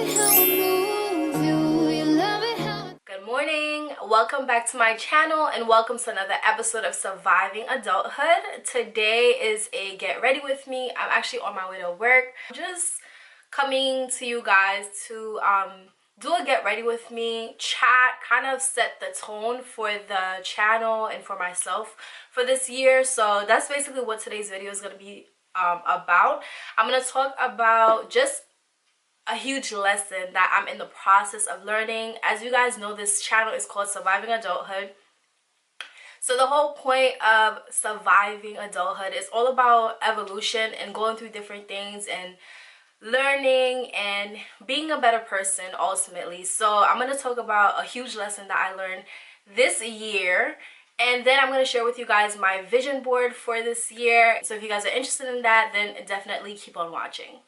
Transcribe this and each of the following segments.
Good morning, welcome back to my channel and welcome to another episode of Surviving Adulthood. Today is a get ready with me. I'm actually on my way to work. I'm just coming to you guys to do a get ready with me chat, kind of set the tone for the channel and for myself for this year. So that's basically what today's video is going to be about. I'm going to talk about just a huge lesson that I'm in the process of learning. As you guys know, this channel is called Surviving Adulthood. So the whole point of surviving adulthood is all about evolution and going through different things and learning and being a better person ultimately. So I'm going to talk about a huge lesson that I learned this year, and then I'm going to share with you guys my vision board for this year. So if you guys are interested in that, then definitely keep on watching.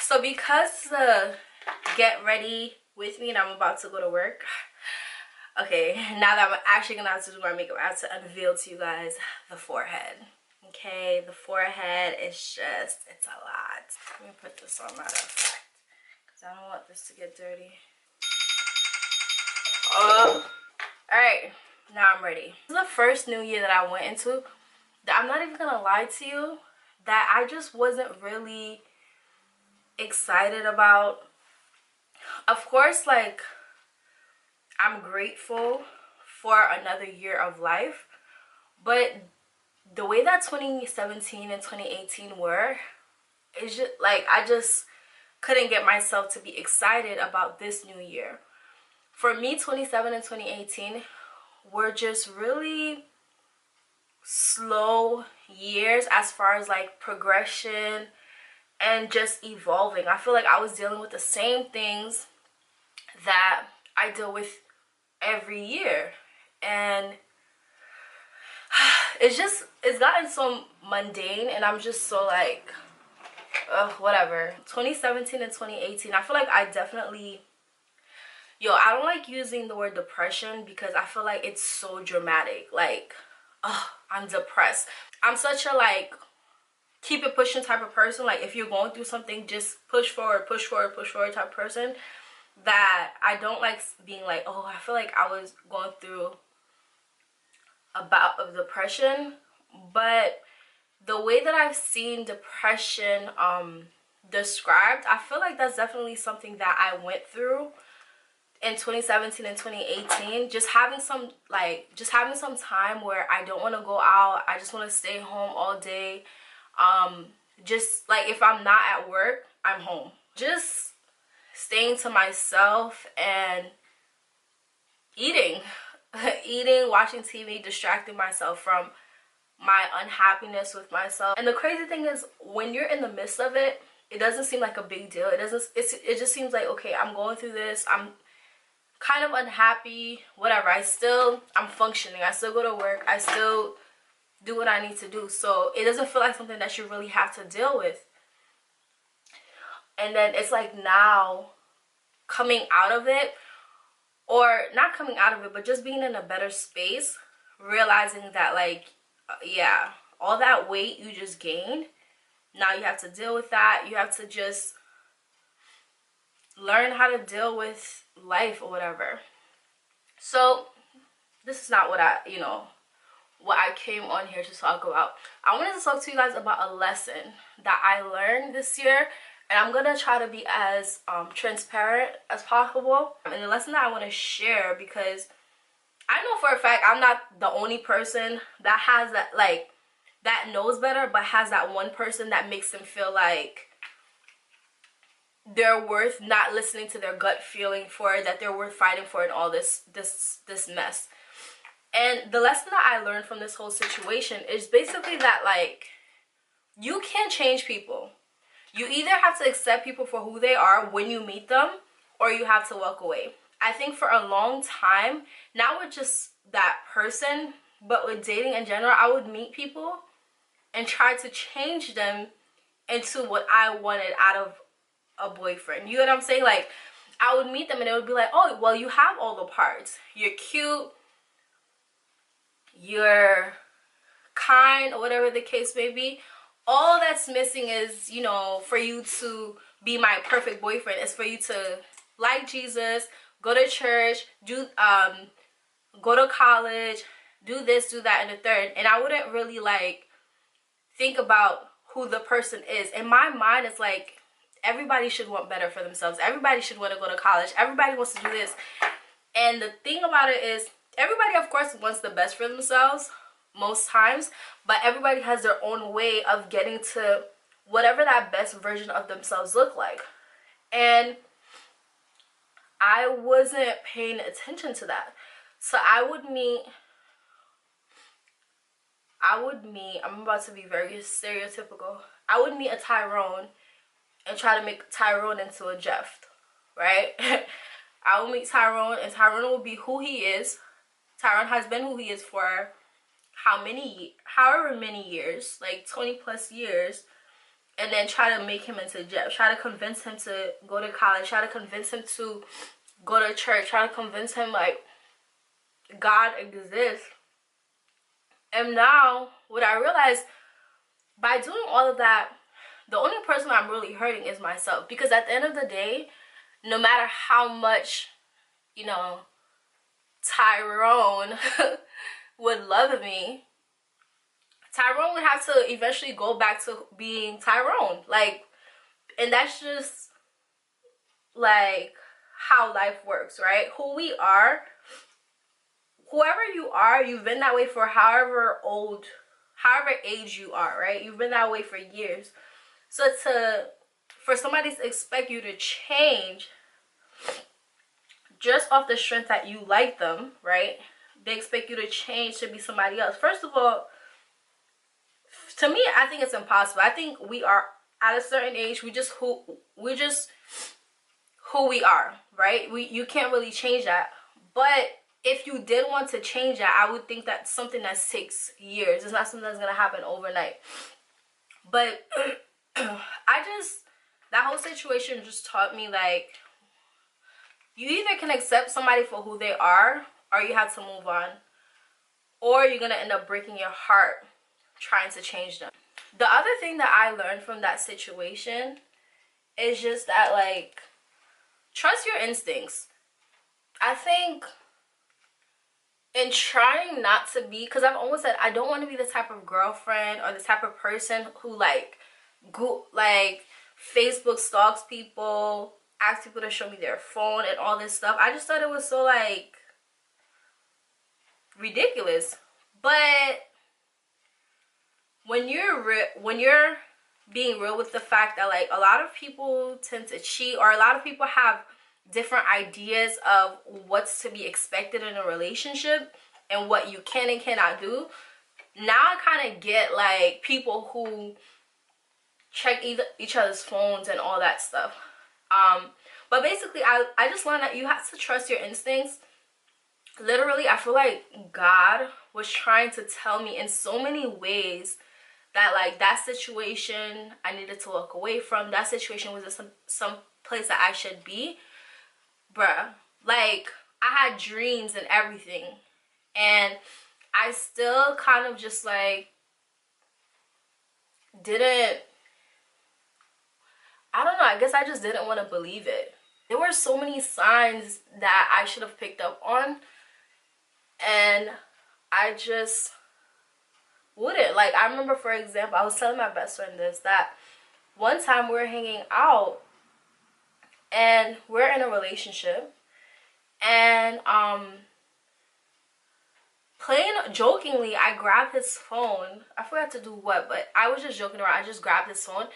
So because the get ready with me and I'm about to go to work, okay, now that I'm actually gonna have to do my makeup, I have to unveil to you guys the forehead. Okay, the forehead is just, it's a lot. Let me put this on matter of fact, because I don't want this to get dirty. Oh, alright, now I'm ready. This is the first new year that I went into that I'm not even gonna lie to you, that I just wasn't really excited about. Of course, like, I'm grateful for another year of life, but the way that 2017 and 2018 were, it's just like I just couldn't get myself to be excited about this new year. For me, 27 and 2018 were just really slow years as far as like progression and just evolving. I feel like I was dealing with the same things that I deal with every year, and it's gotten so mundane, and I'm just so like, whatever. 2017 and 2018, I feel like I definitely, I don't like using the word depression because I feel like it's so dramatic. Like, I'm depressed. I'm such a like keep it pushing type of person. Like, if you're going through something, just push forward, push forward, push forward type of person, that I don't like being like, oh, I feel like I was going through a bout of depression. But the way that I've seen depression described, I feel like that's definitely something that I went through in 2017 and 2018. Just having some time where I don't want to go out, I just want to stay home all day. Just like, if I'm not at work, I'm home, just staying to myself and eating eating, watching TV, distracting myself from my unhappiness with myself. And the crazy thing is, when you're in the midst of it, it doesn't seem like a big deal. It just seems like, okay, I'm going through this, I'm kind of unhappy, whatever. I'm functioning, I still go to work, I still do what I need to do. So it doesn't feel like something that you really have to deal with. And then it's like, now coming out of it, or not coming out of it, but just being in a better space, realizing that, like, yeah, all that weight you just gained, now you have to deal with that. You have to just learn how to deal with life or whatever. So this is not what I came on here to talk about. I wanted to talk to you guys about a lesson that I learned this year, and I'm gonna try to be as transparent as possible. And the lesson that I want to share, because I know for a fact I'm not the only person that has that, like, that knows better, but has that one person that makes them feel like they're worth not listening to their gut feeling for it, that they're worth fighting for, and all this mess. And the lesson that I learned from this whole situation is basically that, like, you can't change people. You either have to accept people for who they are when you meet them, or you have to walk away. I think for a long time, not with just that person, but with dating in general, I would meet people and try to change them into what I wanted out of a boyfriend. You know what I'm saying? Like, I would meet them and it would be like, oh, well, you have all the parts. You're cute, you're kind, or whatever the case may be. all that's missing is, you know, for you to be my perfect boyfriend is for you to like Jesus, go to church, go to college, do this, do that, and the third. And I wouldn't really like think about who the person is. In my mind, it's like everybody should want better for themselves. Everybody should want to go to college. Everybody wants to do this. And the thing about it is, everybody, of course, wants the best for themselves most times, but everybody has their own way of getting to whatever that best version of themselves look like. And I wasn't paying attention to that. So I would meet, I'm about to be very stereotypical. I would meet a Tyrone and try to make Tyrone into a Jeff, right? I will meet Tyrone, and Tyrone will be who he is. Tyrone has been who he is for however many years, like 20 plus years, and then try to make him into Jeff. Try to convince him to go to college. Try to convince him to go to church. Try to convince him like God exists. And now what I realized, by doing all of that, the only person I'm really hurting is myself. Because at the end of the day, no matter how much, you know, Tyrone would love me, Tyrone would have to eventually go back to being Tyrone. Like, and that's just like how life works, right? Who we are, whoever you are, you've been that way for however age you are, right? You've been that way for years. So for somebody to expect you to change just off the strength that you like them, right? They expect you to change to be somebody else. First of all, to me, I think it's impossible. I think we are at a certain age, we're just who we are, right? You can't really change that. But if you did want to change that, I would think that's something that takes years. It's not something that's gonna happen overnight. But that whole situation just taught me, like, you either can accept somebody for who they are, or you have to move on, or you're gonna end up breaking your heart trying to change them. The other thing that I learned from that situation is just that, like, trust your instincts. I think in trying not to be, because I've always said I don't want to be the type of girlfriend or the type of person who like Facebook stalks people, asks people to show me their phone and all this stuff. I just thought it was so like ridiculous. But when you're being real with the fact that, like, a lot of people tend to cheat, or a lot of people have different ideas of what's to be expected in a relationship and what you can and cannot do. Now I kind of get, like, people who check each other's phones and all that stuff. But basically, I just learned that you have to trust your instincts. Literally, I feel like God was trying to tell me in so many ways that, like, that situation I needed to walk away from. That situation was some place that I should be. Bruh, like, I had dreams and everything, and I still kind of just, like, I don't know, I guess I just didn't want to believe it. There were so many signs that I should have picked up on, and I just wouldn't. Like, I remember, for example, I was telling my best friend this, that one time we were hanging out, and we're in a relationship, and jokingly, I grabbed his phone. I forgot to do what, but I was just joking around. I just grabbed his phone,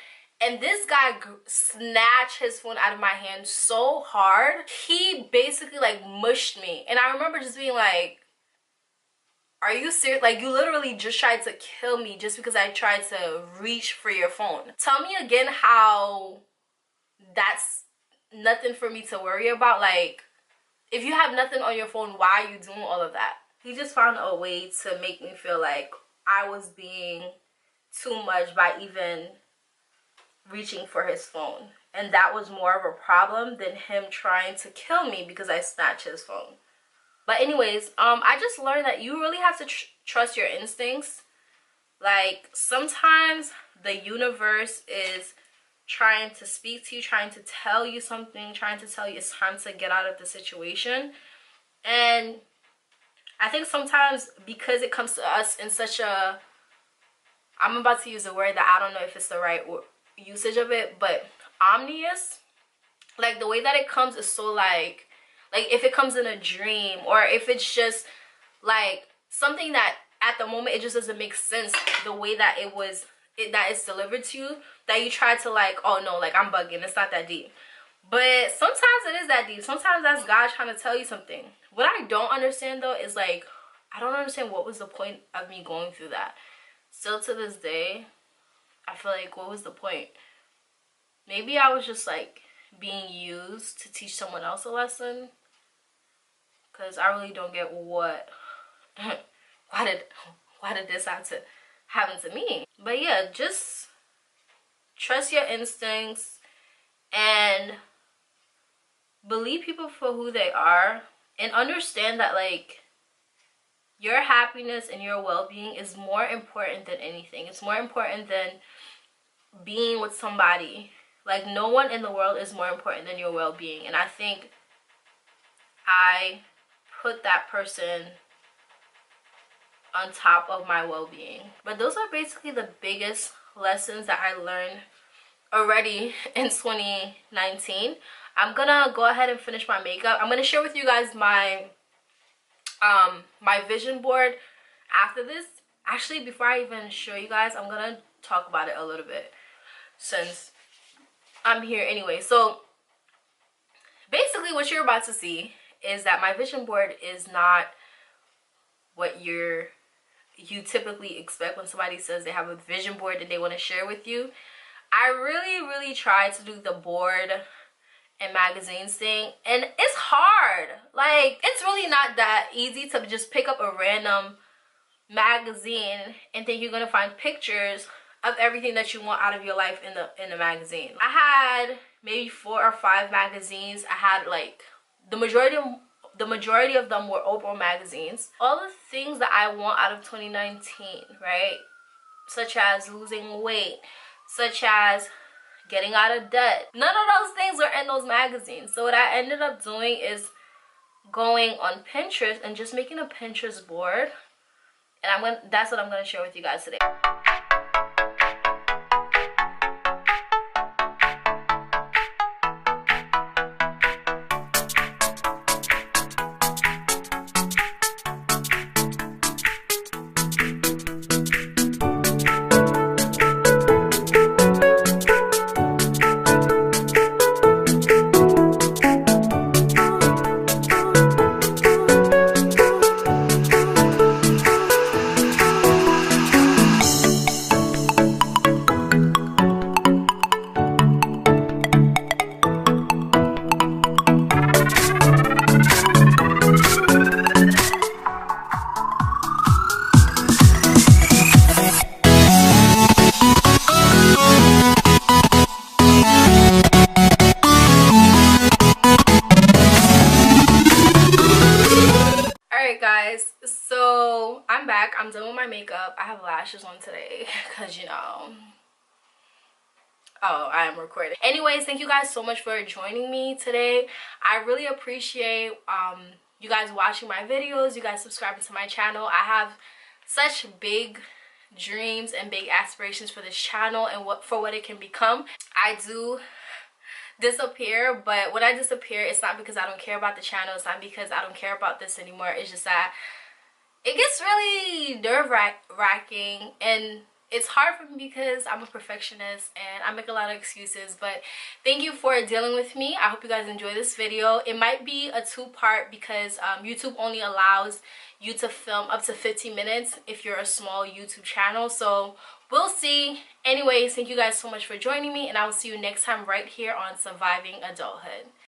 and this guy snatched his phone out of my hand so hard. He basically, like, mushed me. And I remember just being like, are you serious? Like, you literally just tried to kill me just because I tried to reach for your phone. Tell me again how that's nothing for me to worry about. Like, if you have nothing on your phone, why are you doing all of that? He just found a way to make me feel like I was being too much by even reaching for his phone. And that was more of a problem than him trying to kill me because I snatched his phone. But anyways, I just learned that you really have to trust your instincts. Like, sometimes the universe is trying to speak to you, trying to tell you something, trying to tell you it's time to get out of the situation. And I think sometimes because it comes to us in such a, I'm about to use a word that I don't know if it's the right usage of it, but omnious, like the way that it comes is so like if it comes in a dream, or if it's just like something that at the moment it just doesn't make sense, the way that that it's delivered to you, that you try to like, oh no, like I'm bugging, it's not that deep. But sometimes it is that deep. Sometimes that's God trying to tell you something. What I don't understand though is like, I don't understand what was the point of me going through that. Still to this day, I feel like, what was the point? Maybe I was just like being used to teach someone else a lesson, because I really don't get what why did this have to happen to me? But yeah, just trust your instincts and believe people for who they are, and understand that like your happiness and your well-being is more important than anything. It's more important than being with somebody. Like, no one in the world is more important than your well-being. And I think I put that person on top of my well-being. But those are basically the biggest lessons that I learned already in 2019. I'm gonna go ahead and finish my makeup. I'm gonna share with you guys my my vision board after this. Actually, before I even show you guys, I'm gonna talk about it a little bit since I'm here anyway. So basically what you're about to see is that my vision board is not what you typically expect when somebody says they have a vision board that they want to share with you. I really tried to do the board and magazines thing, and it's hard. Like, it's really not that easy to just pick up a random magazine and think you're gonna find pictures of everything that you want out of your life in the magazine. I had maybe 4 or 5 magazines. I had like the majority of them were Oprah magazines. All the things that I want out of 2019, right? Such as losing weight, such as getting out of debt. None of those things were in those magazines. So what I ended up doing is going on Pinterest and just making a Pinterest board. And that's what I'm gonna share with you guys today. Guys, so I'm back. I'm done with my makeup. I have lashes on today because, you know, oh, I am recording. Anyways, thank you guys so much for joining me today. I really appreciate you guys watching my videos, you guys subscribing to my channel. I have such big dreams and big aspirations for this channel and what it can become. I do disappear, but when I disappear, it's not because I don't care about the channel. It's not because I don't care about this anymore. It's just that it gets really nerve-wracking, and it's hard for me because I'm a perfectionist and I make a lot of excuses. But thank you for dealing with me. I hope you guys enjoy this video. It might be a 2-part because YouTube only allows you to film up to 15 minutes if you're a small YouTube channel. So we'll see. Anyways, thank you guys so much for joining me, and I will see you next time right here on Surviving Adulthood.